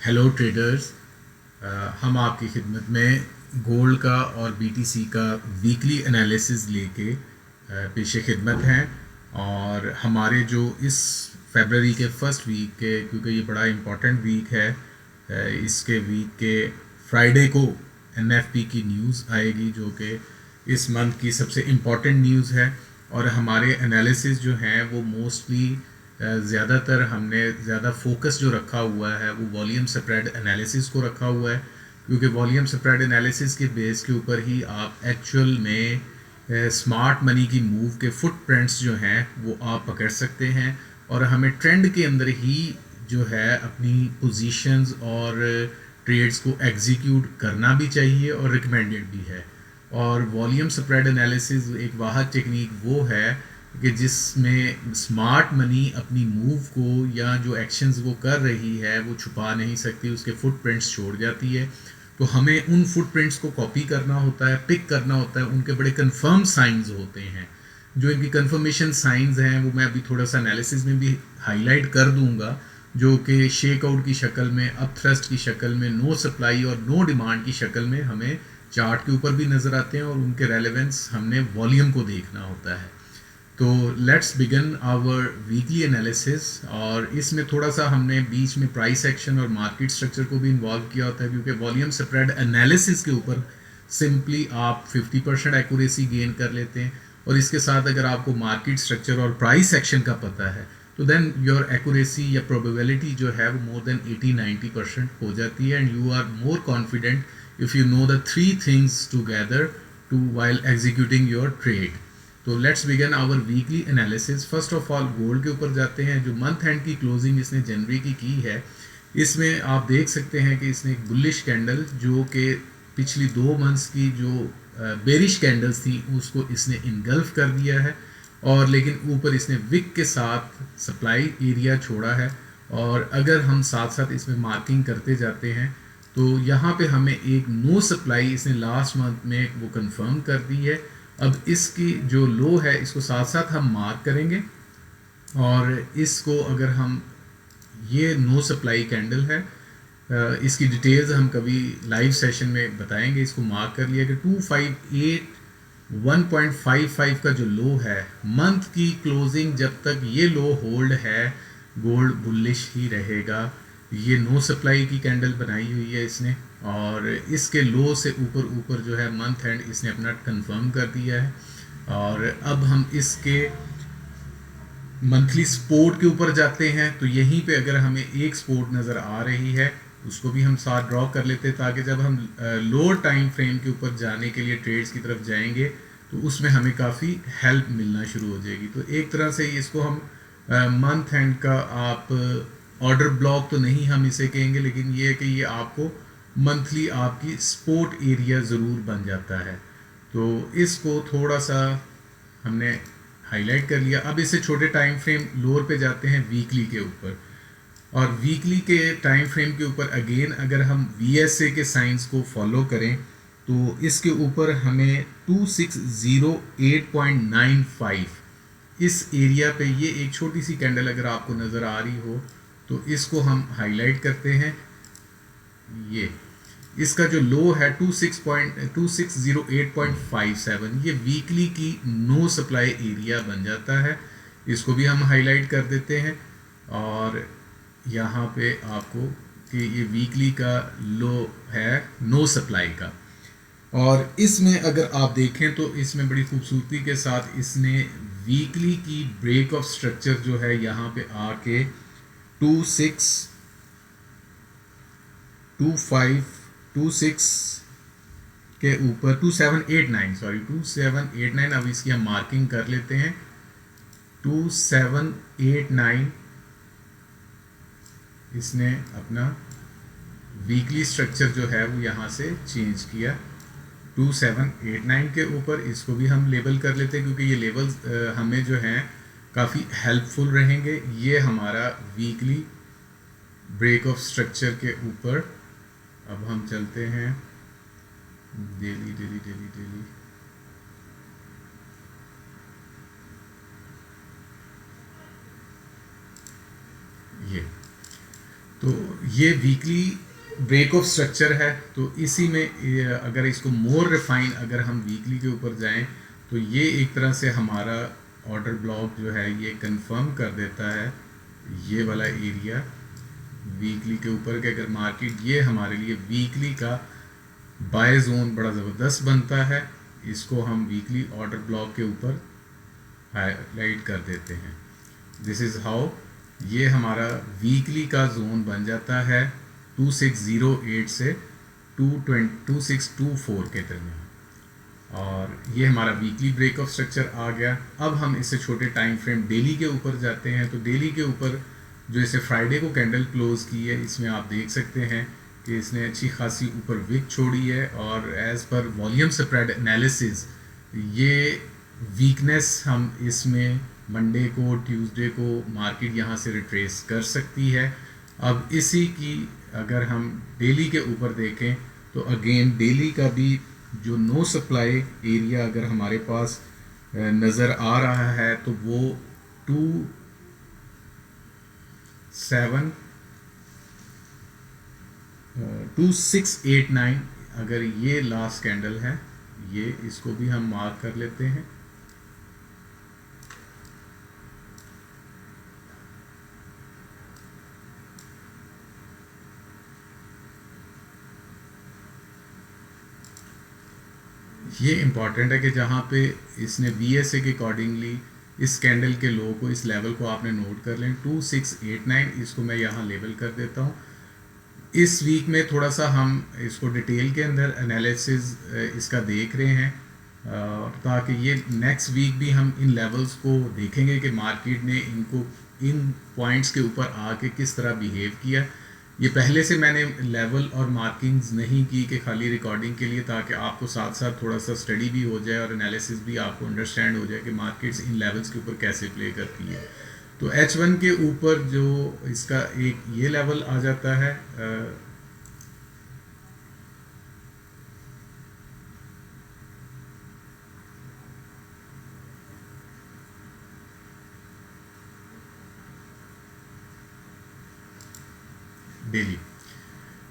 Hello traders. हम आपकी खिदमत में गोल्ड का और बीटीसी का वीकली एनालिसिस लेके पेशे खिदमत हैं। और हमारे जो इस फेबररी के फर्स्ट वीक के, क्योंकि ये बड़ा इम्पोर्टेंट वीक है, इसके वीक के फ्राइडे को एनएफपी की न्यूज़ आएगी जो कि इस मंथ की सबसे इम्पोर्टेंट न्यूज़ है। और हमारे एनालिसिस जो हैं वो मोस्टली ज़्यादातर हमने ज़्यादा फोकस जो रखा हुआ है वो वॉल्यूम स्प्रेड एनालिसिस को रखा हुआ है, क्योंकि वॉल्यूम स्प्रेड एनालिसिस के बेस के ऊपर ही आप एक्चुअल में स्मार्ट मनी की मूव के फुटप्रिंट्स जो हैं वो आप पकड़ सकते हैं। और हमें ट्रेंड के अंदर ही जो है अपनी पोजीशंस और ट्रेड्स को एग्जीक्यूट करना भी चाहिए और रिकमेंडेड भी है। और वॉल्यूम स्प्रेड एनालिसिस एक वाहद टेक्निक वो है कि जिसमें स्मार्ट मनी अपनी मूव को या जो एक्शंस वो कर रही है वो छुपा नहीं सकती, उसके फुटप्रिंट्स छोड़ जाती है। तो हमें उन फुटप्रिंट्स को कॉपी करना होता है, पिक करना होता है। उनके बड़े कंफर्म साइंस होते हैं। जो इनकी कंफर्मेशन साइंस हैं वो मैं अभी थोड़ा सा एनालिसिस में भी हाईलाइट कर दूंगा, जो कि शेक आउट की शक्ल में, अप थ्रस्ट की शक्ल में, नो सप्लाई और नो डिमांड की शक्ल में हमें चार्ट के ऊपर भी नज़र आते हैं। और उनके रेलेवेंस हमने वॉल्यूम को देखना होता है। तो let's begin our weekly analysis. और इसमें थोड़ा सा हमने बीच में प्राइस एक्शन और मार्केट स्ट्रक्चर को भी इन्वॉल्व किया होता है, क्योंकि वॉल्यूम स्प्रेड एनालिसिस के ऊपर सिंपली आप 50% एक्यूरेसी गेन कर लेते हैं। और इसके साथ अगर आपको मार्केट स्ट्रक्चर और प्राइस एक्शन का पता है तो देन योर एक्यूरेसी या प्रोबेबिलिटी जो है वो मोर देन 80-90% हो जाती है। And you are more confident if you know the three things together to while executing your trade. तो let's begin our weekly analysis. First of all gold के ऊपर जाते हैं। जो मंथ एंड की क्लोजिंग इसने जनवरी की है, इसमें आप देख सकते हैं कि इसने एक बुलिश कैंडल, जो कि पिछली 2 मंथ्स की जो बेरिश कैंडल्स थी उसको इसने इनगल्फ कर दिया है। और लेकिन ऊपर इसने विक के साथ सप्लाई एरिया छोड़ा है। और अगर हम साथ साथ इसमें मार्किंग करते जाते हैं तो यहाँ पे हमें एक नो सप्लाई इसने लास्ट मंथ में वो कंफर्म कर दी है। अब इसकी जो लो है इसको साथ साथ हम मार्क करेंगे। और इसको अगर हम, ये नो सप्लाई कैंडल है, इसकी डिटेल्स हम कभी लाइव सेशन में बताएंगे। इसको मार्क कर लिया कि 258 1.55 का जो लो है मंथ की क्लोजिंग, जब तक ये लो होल्ड है गोल्ड बुलिश ही रहेगा। ये नो सप्लाई की कैंडल बनाई हुई है इसने, और इसके लो से ऊपर ऊपर जो है मंथ एंड इसने अपना कंफर्म कर दिया है। और अब हम इसके मंथली सपोर्ट के ऊपर जाते हैं। तो यहीं पे अगर हमें एक सपोर्ट नज़र आ रही है उसको भी हम साथ ड्रॉ कर लेते हैं, ताकि जब हम लोअर टाइम फ्रेम के ऊपर जाने के लिए ट्रेड्स की तरफ जाएंगे तो उसमें हमें काफ़ी हेल्प मिलना शुरू हो जाएगी। तो एक तरह से इसको हम मंथ एंड का आप ऑर्डर ब्लॉक तो नहीं हम इसे कहेंगे, लेकिन ये है कि ये आपको मंथली आपकी सपोर्ट एरिया ज़रूर बन जाता है। तो इसको थोड़ा सा हमने हाईलाइट कर लिया। अब इससे छोटे टाइम फ्रेम लोअर पे जाते हैं वीकली के ऊपर। और वीकली के टाइम फ्रेम के ऊपर अगेन अगर हम VSA के साइंस को फॉलो करें तो इसके ऊपर हमें 260.895 इस एरिया पे, ये एक छोटी सी कैंडल अगर आपको नज़र आ रही हो तो इसको हम हाईलाइट करते हैं। ये इसका जो लो है 2608.57, ये वीकली की नो सप्लाई एरिया बन जाता है। इसको भी हम हाईलाइट कर देते हैं। और यहाँ पे आपको कि ये वीकली का लो है नो सप्लाई का। और इसमें अगर आप देखें तो इसमें बड़ी खूबसूरती के साथ इसने वीकली की ब्रेक ऑफ स्ट्रक्चर जो है यहाँ पे आके 26 के ऊपर 2789, सॉरी 2789, अब इसकी हम मार्किंग कर लेते हैं। 2789 इसने अपना वीकली स्ट्रक्चर जो है वो यहाँ से चेंज किया 2789 के ऊपर। इसको भी हम लेबल कर लेते हैं, क्योंकि ये लेबल्स हमें जो हैं काफ़ी हेल्पफुल रहेंगे। ये हमारा वीकली ब्रेक ऑफ स्ट्रक्चर के ऊपर। अब हम चलते हैं डेली डेली डेली डेली। ये तो ये वीकली ब्रेक ऑफ स्ट्रक्चर है। तो इसी में अगर इसको मोर रिफाइन अगर हम वीकली के ऊपर जाएं तो ये एक तरह से हमारा ऑर्डर ब्लॉक जो है ये कंफर्म कर देता है ये वाला एरिया वीकली के ऊपर के, अगर मार्केट ये हमारे लिए वीकली का बाय जोन बड़ा ज़बरदस्त बनता है, इसको हम वीकली ऑर्डर ब्लॉक के ऊपर हाईलाइट कर देते हैं। दिस इज़ हाउ ये हमारा वीकली का जोन बन जाता है 2608 से 2624 के दरमियान, और ये हमारा वीकली ब्रेक ऑफ स्ट्रक्चर आ गया। अब हम इससे छोटे टाइम फ्रेम डेली के ऊपर जाते हैं। तो डेली के ऊपर जो इसे फ्राइडे को कैंडल क्लोज की है, इसमें आप देख सकते हैं कि इसने अच्छी खासी ऊपर विक छोड़ी है, और as per volume spread analysis ये वीकनेस हम इसमें मंडे को ट्यूसडे को मार्केट यहाँ से रिट्रेस कर सकती है। अब इसी की अगर हम डेली के ऊपर देखें तो अगेन डेली का भी जो नो सप्लाई एरिया अगर हमारे पास नज़र आ रहा है तो वो 2689 अगर ये लास्ट कैंडल है, ये इसको भी हम मार्क कर लेते हैं। ये इम्पॉर्टेंट है कि जहाँ पे इसने VSA के अकॉर्डिंगली इस कैंडल के लो को, इस लेवल को आपने नोट कर लें 2689, इसको मैं यहाँ लेबल कर देता हूँ। इस वीक में थोड़ा सा हम इसको डिटेल के अंदर एनालिसिस इसका देख रहे हैं, ताकि ये नेक्स्ट वीक भी हम इन लेवल्स को देखेंगे कि मार्केट ने इनको इन पॉइंट्स के ऊपर आके किस तरह बिहेव किया। ये पहले से मैंने लेवल और मार्किंग्स नहीं की कि खाली रिकॉर्डिंग के लिए, ताकि आपको साथ साथ थोड़ा सा स्टडी भी हो जाए और एनालिसिस भी आपको अंडरस्टैंड हो जाए कि मार्केट्स इन लेवल्स के ऊपर कैसे प्ले करती है। तो H1 के ऊपर जो इसका एक ये लेवल आ जाता है,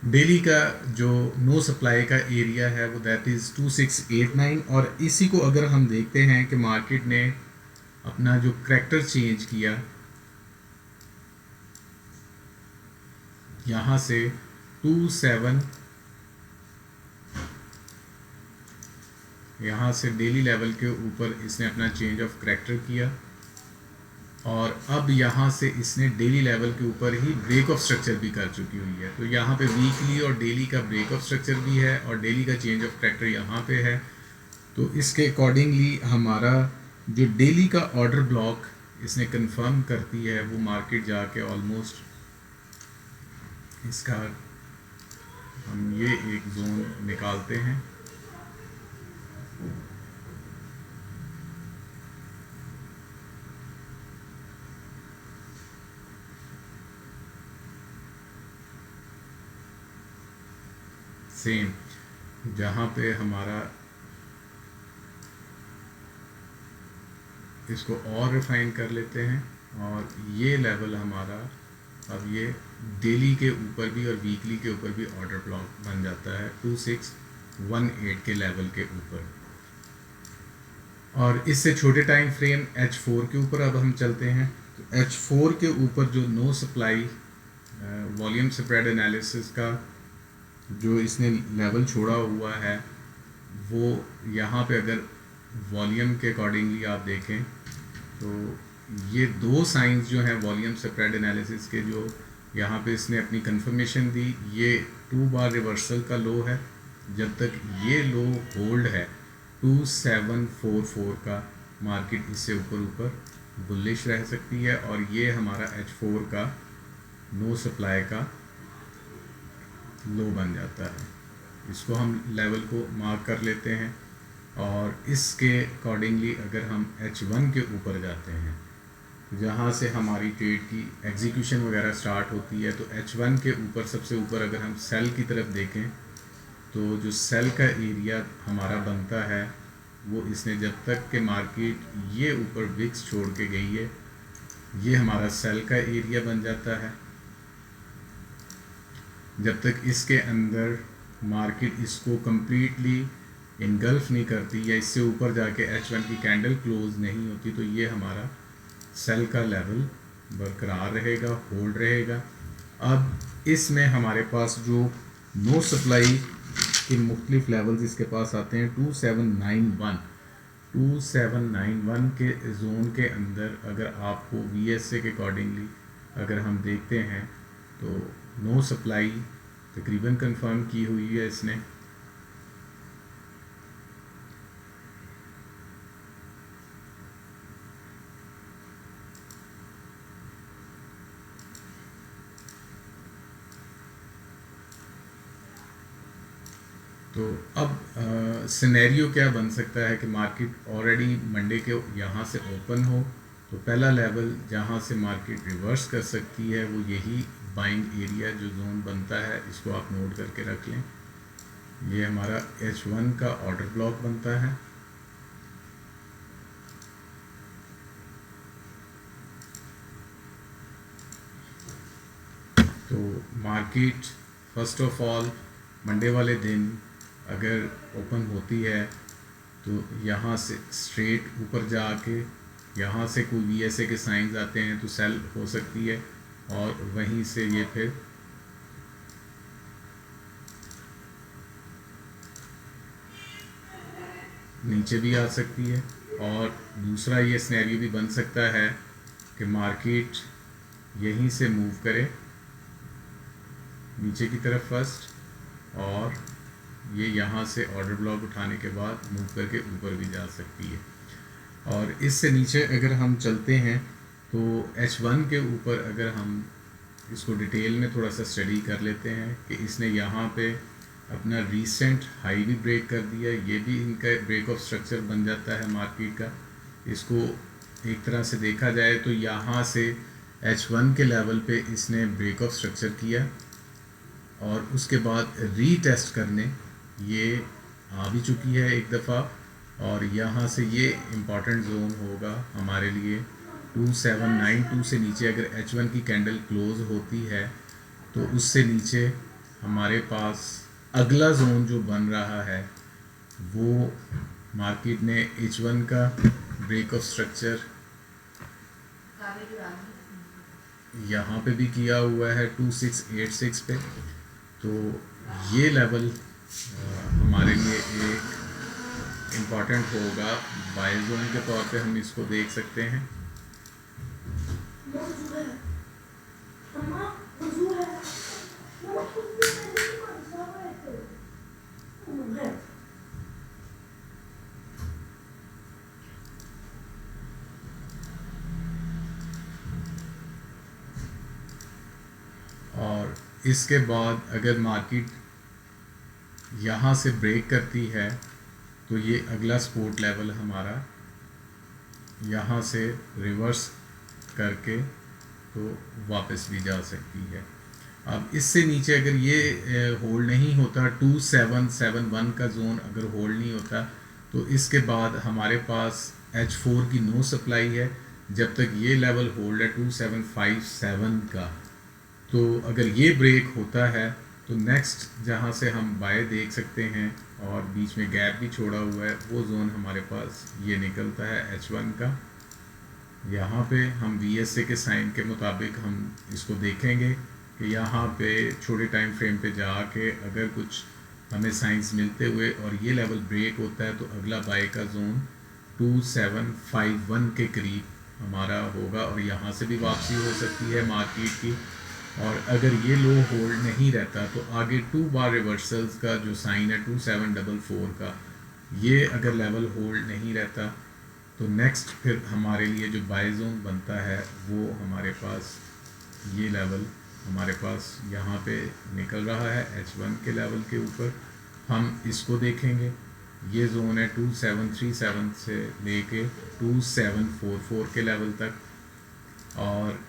डेली का जो नो सप्लाई का एरिया है वो दैट इज़ 2689, और इसी को अगर हम देखते हैं कि मार्केट ने अपना जो करैक्टर चेंज किया यहाँ से 27, यहाँ से डेली लेवल के ऊपर इसने अपना चेंज ऑफ करैक्टर किया, और अब यहाँ से इसने डेली लेवल के ऊपर ही ब्रेक ऑफ स्ट्रक्चर भी कर चुकी हुई है। तो यहाँ पे वीकली और डेली का ब्रेक ऑफ स्ट्रक्चर भी है, और डेली का चेंज ऑफ करैक्टर यहाँ पे है। तो इसके अकॉर्डिंगली हमारा जो डेली का ऑर्डर ब्लॉक इसने कंफर्म करती है, वो मार्केट जाके ऑलमोस्ट इसका हम ये एक जोन निकालते हैं। सेम जहाँ पे हमारा इसको और रिफाइन कर लेते हैं, और ये लेवल हमारा अब ये डेली के ऊपर भी और वीकली के ऊपर भी ऑर्डर ब्लॉक बन जाता है 2618 के लेवल के ऊपर। और इससे छोटे टाइम फ्रेम H4 के ऊपर अब हम चलते हैं। तो H4 के ऊपर जो no supply volume spread analysis का जो इसने लेवल छोड़ा हुआ है, वो यहाँ पे अगर वॉल्यूम के अकॉर्डिंगली आप देखें तो ये दो साइंस जो हैं वॉल्यूम स्प्रेड एनालिसिस के, जो यहाँ पे इसने अपनी कंफर्मेशन दी, ये 2 बार रिवर्सल का लो है। जब तक ये लो होल्ड है 2744 का, मार्केट इससे ऊपर ऊपर बुलिश रह सकती है, और ये हमारा H4 का नो सप्लाई का लो बन जाता है। इसको हम लेवल को मार्क कर लेते हैं, और इसके अकॉर्डिंगली अगर हम H1 के ऊपर जाते हैं, जहाँ से हमारी ट्रेड की एग्जीक्यूशन वगैरह स्टार्ट होती है, तो H1 के ऊपर सबसे ऊपर अगर हम सेल की तरफ देखें तो जो सेल का एरिया हमारा बनता है वो इसने जब तक के मार्केट ये ऊपर विक्स छोड़ के गई है, ये हमारा सेल का एरिया बन जाता है। जब तक इसके अंदर मार्केट इसको कम्प्लीटली इनगल्फ नहीं करती या इससे ऊपर जाके H1 की कैंडल क्लोज नहीं होती, तो ये हमारा सेल का लेवल बरकरार रहेगा, होल्ड रहेगा। अब इसमें हमारे पास जो नो सप्लाई के मुख्तलिफ लेवल्स इसके पास आते हैं 2791 के जोन के अंदर अगर आपको VSA के अकॉर्डिंगली अगर हम देखते हैं तो नो सप्लाई तकरीबन कंफर्म की हुई है इसने। तो अब सिनेरियो क्या बन सकता है कि मार्केट ऑलरेडी मंडे के यहाँ से ओपन हो, तो पहला लेवल जहाँ से मार्केट रिवर्स कर सकती है वो यही बाइंग एरिया जो जोन बनता है, इसको आप नोट करके रख लें। ये हमारा H1 का ऑर्डर ब्लॉक बनता है। तो market first of all Monday वाले दिन अगर ओपन होती है तो यहाँ से स्ट्रेट ऊपर जाके यहाँ से कोई VSA के साइंस आते हैं तो सेल हो सकती है, और वहीं से ये फिर नीचे भी आ सकती है। और दूसरा ये सिनेरियो भी बन सकता है कि मार्केट यहीं से मूव करे नीचे की तरफ फर्स्ट, और ये यहाँ से ऑर्डर ब्लॉक उठाने के बाद मूव करके ऊपर भी जा सकती है। और इससे नीचे अगर हम चलते हैं तो H1 के ऊपर अगर हम इसको डिटेल में थोड़ा सा स्टडी कर लेते हैं कि इसने यहाँ पे अपना रीसेंट हाई भी ब्रेक कर दिया, ये भी इनका ब्रेक ऑफ स्ट्रक्चर बन जाता है मार्केट का। इसको एक तरह से देखा जाए तो यहाँ से H1 के लेवल पे इसने ब्रेक ऑफ स्ट्रक्चर किया और उसके बाद रीटेस्ट करने ये आ भी चुकी है एक दफ़ा, और यहाँ से ये इम्पॉर्टेंट जोन होगा हमारे लिए 2792 से नीचे अगर H1 की कैंडल क्लोज होती है तो उससे नीचे हमारे पास अगला जोन जो बन रहा है वो मार्केट ने H1 का ब्रेक ऑफ स्ट्रक्चर यहाँ पे भी किया हुआ है 2686 पे। तो ये लेवल हमारे लिए एक इम्पॉर्टेंट होगा, बाय जोन के तौर पे हम इसको देख सकते हैं। और इसके बाद अगर मार्केट यहाँ से ब्रेक करती है तो ये अगला सपोर्ट लेवल हमारा यहाँ से रिवर्स करके तो वापस भी जा सकती है। अब इससे नीचे अगर ये होल्ड नहीं होता, 2771 का जोन अगर होल्ड नहीं होता, तो इसके बाद हमारे पास H4 की नो सप्लाई है जब तक ये लेवल होल्ड है 2757 का। तो अगर ये ब्रेक होता है तो नेक्स्ट जहाँ से हम बाय देख सकते हैं और बीच में गैप भी छोड़ा हुआ है वो जोन हमारे पास ये निकलता है H1 का। यहाँ पे हम VSA के साइन के मुताबिक हम इसको देखेंगे कि यहाँ पे छोटे टाइम फ्रेम पे जाके अगर कुछ हमें साइंस मिलते हुए और ये लेवल ब्रेक होता है तो अगला बाय का जोन 2751 के करीब हमारा होगा, और यहाँ से भी वापसी हो सकती है मार्केट की। और अगर ये लो होल्ड नहीं रहता तो आगे 2 बार रिवर्सल्स का जो साइन है 2744 का, ये अगर लेवल होल्ड नहीं रहता तो नेक्स्ट फिर हमारे लिए जो बाय जोन बनता है वो हमारे पास ये लेवल हमारे पास यहाँ पे निकल रहा है H1 के लेवल के ऊपर। हम इसको देखेंगे, ये जोन है 2737 से लेके 2744 के लेवल तक। और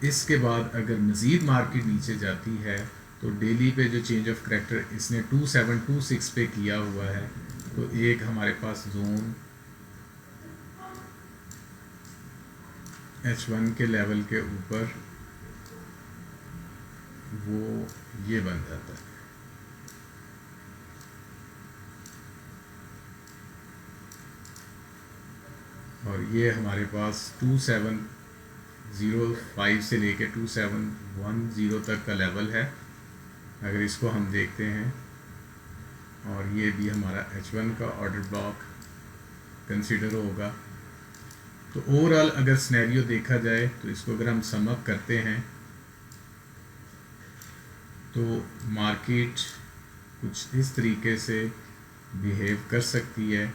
इसके बाद अगर मज़ीद मार्केट नीचे जाती है तो डेली पे जो चेंज ऑफ करैक्टर इसने 2726 पे किया हुआ है, तो एक हमारे पास जोन H1 के लेवल के ऊपर वो ये बन जाता है। और ये हमारे पास 2705 से लेके 2710 तक का लेवल है। अगर इसको हम देखते हैं, और ये भी हमारा H1 का ऑर्डर ब्लॉक कंसिडर होगा। तो ओवरऑल अगर सिनेरियो देखा जाए तो इसको अगर हम सम अप करते हैं तो मार्केट कुछ इस तरीके से बिहेव कर सकती है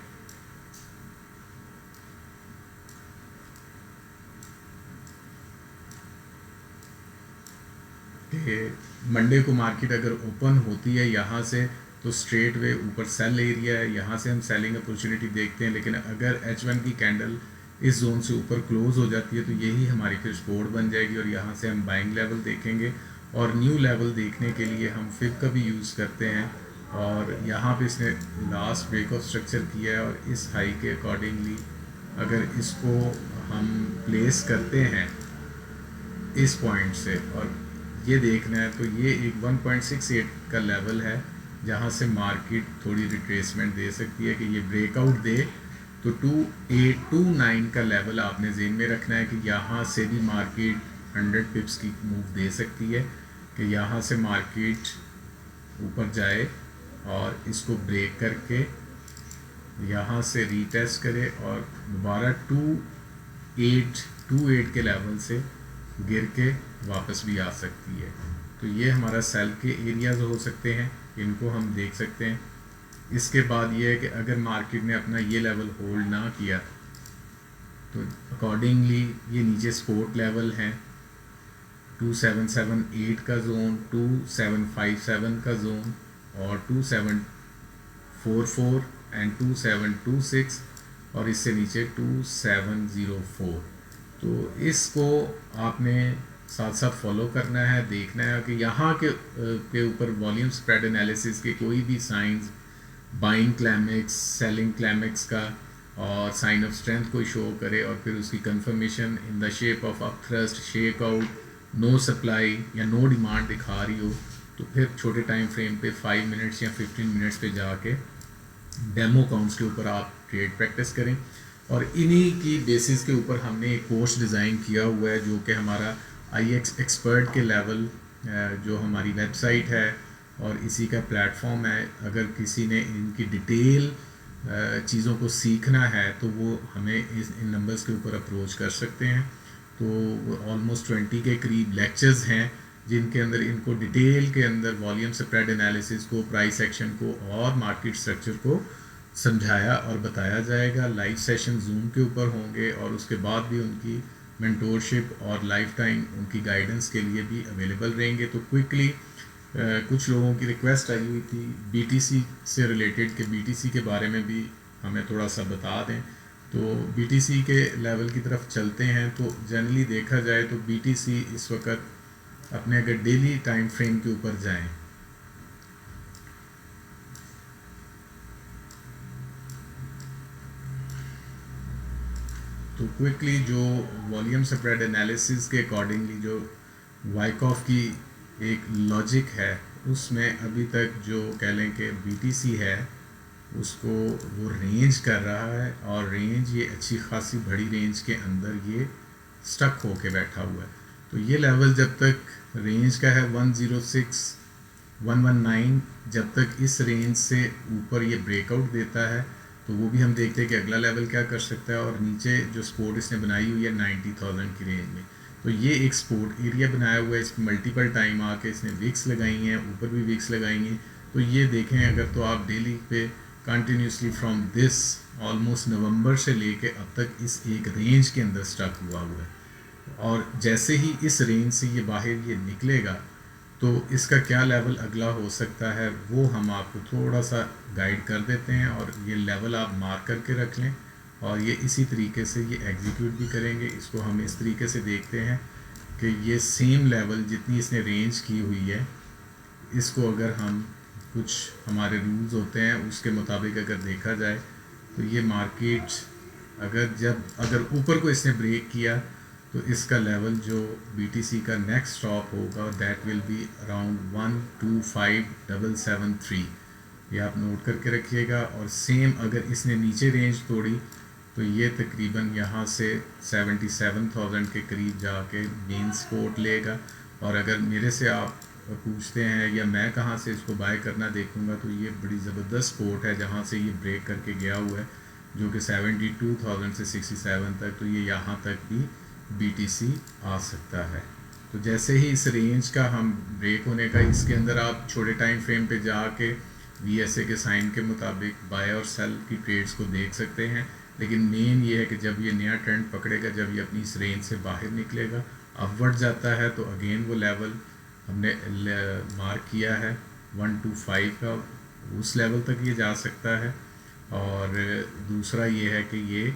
कि मंडे को मार्केट अगर ओपन होती है यहाँ से तो स्ट्रेट वे ऊपर सेल एरिया है, यहाँ से हम सेलिंग अपॉर्चुनिटी देखते हैं। लेकिन अगर H1 की कैंडल इस जोन से ऊपर क्लोज हो जाती है तो यही हमारी फिर सपोर्ट बन जाएगी और यहाँ से हम बाइंग लेवल देखेंगे। और न्यू लेवल देखने के लिए हम फिब का भी यूज़ करते हैं, और यहाँ पे इसने लास्ट ब्रेक ऑफ स्ट्रक्चर किया है और इस हाई के अकॉर्डिंगली अगर इसको हम प्लेस करते हैं इस पॉइंट से और ये देखना है तो ये एक 1.68 का लेवल है जहाँ से मार्केट थोड़ी रिट्रेसमेंट दे सकती है कि ये ब्रेकआउट दे। तो 2829 का लेवल आपने जेन में रखना है कि यहाँ से भी मार्केट 100 पिप्स की मूव दे सकती है कि यहाँ से मार्केट ऊपर जाए और इसको ब्रेक करके यहाँ से रीटेस्ट करे और दोबारा 2828 के लेवल से गिर के वापस भी आ सकती है। तो ये हमारा सेल के एरियाज हो सकते हैं, इनको हम देख सकते हैं। इसके बाद ये है कि अगर मार्केट ने अपना ये लेवल होल्ड ना किया तो अकॉर्डिंगली ये नीचे सपोर्ट लेवल हैं 2778 का जोन, 2757 का जोन और 2744 एंड 2726 और इससे नीचे 2704। तो इसको आपने साथ साथ फॉलो करना है, देखना है कि यहाँ के ऊपर वॉल्यूम स्प्रेड एनालिसिस के कोई भी signs buying climax, selling climax का और साइन ऑफ स्ट्रेंथ कोई शो करे और फिर उसकी confirmation in the shape of up thrust, shake out, no supply या नो डिमांड दिखा रही हो तो फिर छोटे टाइम फ्रेम पे 5 मिनट्स या 15 मिनट्स पे जाके डेमो काउंट्स के ऊपर आप ट्रेड प्रैक्टिस करें। और इन्हीं की बेसिस के ऊपर हमने एक कोर्स डिज़ाइन किया हुआ है जो कि हमारा IX एक्सपर्ट के लेवल जो हमारी वेबसाइट है और इसी का प्लेटफॉर्म है। अगर किसी ने इनकी डिटेल चीज़ों को सीखना है तो वो हमें इन नंबर्स के ऊपर अप्रोच कर सकते हैं। तो ऑलमोस्ट 20 के करीब लेक्चर्स हैं जिनके अंदर इनको डिटेल के अंदर वॉल्यूम स्प्रेड एनालिसिस को, प्राइस एक्शन को और मार्केट स्ट्रक्चर को समझाया और बताया जाएगा। लाइव सेशन जूम के ऊपर होंगे और उसके बाद भी उनकी मेंटोरशिप और लाइफ टाइम उनकी गाइडेंस के लिए भी अवेलेबल रहेंगे। तो क्विकली कुछ लोगों की रिक्वेस्ट आई हुई थी BTC से रिलेटेड कि BTC के बारे में भी हमें थोड़ा सा बता दें। तो BTC के लेवल की तरफ चलते हैं। तो जनरली देखा जाए तो BTC इस वक्त अपने अगर डेली टाइम फ्रेम के ऊपर जाएं तो क्विकली जो वॉल्यूम स्प्रेड एनालिसिस के अकॉर्डिंगली जो वाइकॉफ की एक लॉजिक है उसमें अभी तक जो कह लें कि BTC है उसको वो रेंज कर रहा है और रेंज ये अच्छी खासी बड़ी रेंज के अंदर ये स्टक होके बैठा हुआ है। तो ये लेवल जब तक रेंज का है 106 119, जब तक इस रेंज से ऊपर ये ब्रेकआउट देता है तो वो भी हम देखते हैं कि अगला लेवल क्या कर सकता है। और नीचे जो सपोर्ट इसने बनाई हुई है 90,000 की रेंज में, तो ये एक सपोर्ट एरिया बनाया हुआ है। इस मल्टीपल टाइम आके इसने विक्स लगाई हैं, ऊपर भी विक्स लगाई हैं। तो ये देखें अगर तो आप डेली पे कंटिन्यूसली फ्रॉम दिस ऑलमोस्ट नवंबर से लेके अब तक इस एक रेंज के अंदर स्टक हुआ है और जैसे ही इस रेंज से ये बाहर ये निकलेगा तो इसका क्या लेवल अगला हो सकता है वो हम आपको थोड़ा सा गाइड कर देते हैं। और ये लेवल आप मार्क करके रख लें और ये इसी तरीके से ये एग्जीक्यूट भी करेंगे। इसको हम इस तरीके से देखते हैं कि ये सेम लेवल जितनी इसने रेंज की हुई है इसको अगर हम कुछ हमारे रूल्स होते हैं उसके मुताबिक अगर देखा जाए तो ये मार्केट अगर ऊपर को इसने ब्रेक किया तो इसका लेवल जो BTC का नेक्स्ट स्टॉप होगा दैट विल बी अराउंड 125773। ये आप नोट करके रखिएगा। और सेम अगर इसने नीचे रेंज तोड़ी तो ये तकरीबन यहाँ से 77,000 के करीब जाके मेन सपोर्ट लेगा। और अगर मेरे से आप पूछते हैं या मैं कहाँ से इसको बाय करना देखूँगा तो ये बड़ी ज़बरदस्त सपोर्ट है जहाँ से ये ब्रेक करके गया हुआ है, जो कि 72,000 से 67 तक, तो ये यहाँ तक भी BTC आ सकता है। तो जैसे ही इस रेंज का हम ब्रेक होने का, इसके अंदर आप छोटे टाइम फ्रेम पे जाके VSA के साइन के मुताबिक बाय और सेल की ट्रेड्स को देख सकते हैं। लेकिन मेन ये है कि जब ये नया ट्रेंड पकड़ेगा, जब ये अपनी इस रेंज से बाहर निकलेगा, अपवर्ड जाता है, तो अगेन वो लेवल हमने मार्क किया है 125 का, उस लेवल तक ये जा सकता है। और दूसरा ये है कि ये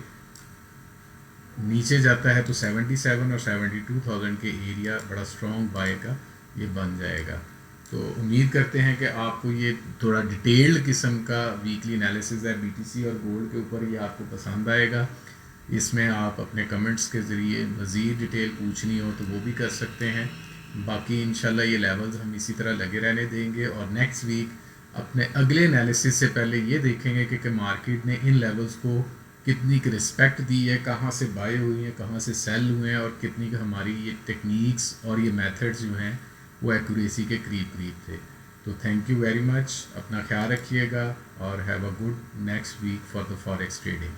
नीचे जाता है तो 77 और 72,000 के एरिया बड़ा स्ट्रॉन्ग बाय का ये बन जाएगा। तो उम्मीद करते हैं कि आपको ये थोड़ा डिटेल्ड किस्म का वीकली एनालिसिस है BTC और गोल्ड के ऊपर, ये आपको पसंद आएगा। इसमें आप अपने कमेंट्स के ज़रिए मज़ीद डिटेल पूछनी हो तो वो भी कर सकते हैं। बाकी इंशाल्लाह ये लेवल्स हम इसी तरह लगे रहने देंगे। और नेक्स्ट वीक अपने अगले एनालिसिस से पहले ये देखेंगे कि मार्केट ने इन लेवल्स को कितनी की रिस्पेक्ट दी है, कहाँ से बाय हुई हैं, कहाँ से सेल हुए हैं, और कितनी का हमारी ये टेक्निक्स और ये मेथड्स जो हैं वो एक्यूरेसी के करीब करीब थे। तो थैंक यू वेरी मच, अपना ख्याल रखिएगा और have a good next week for the forex trading.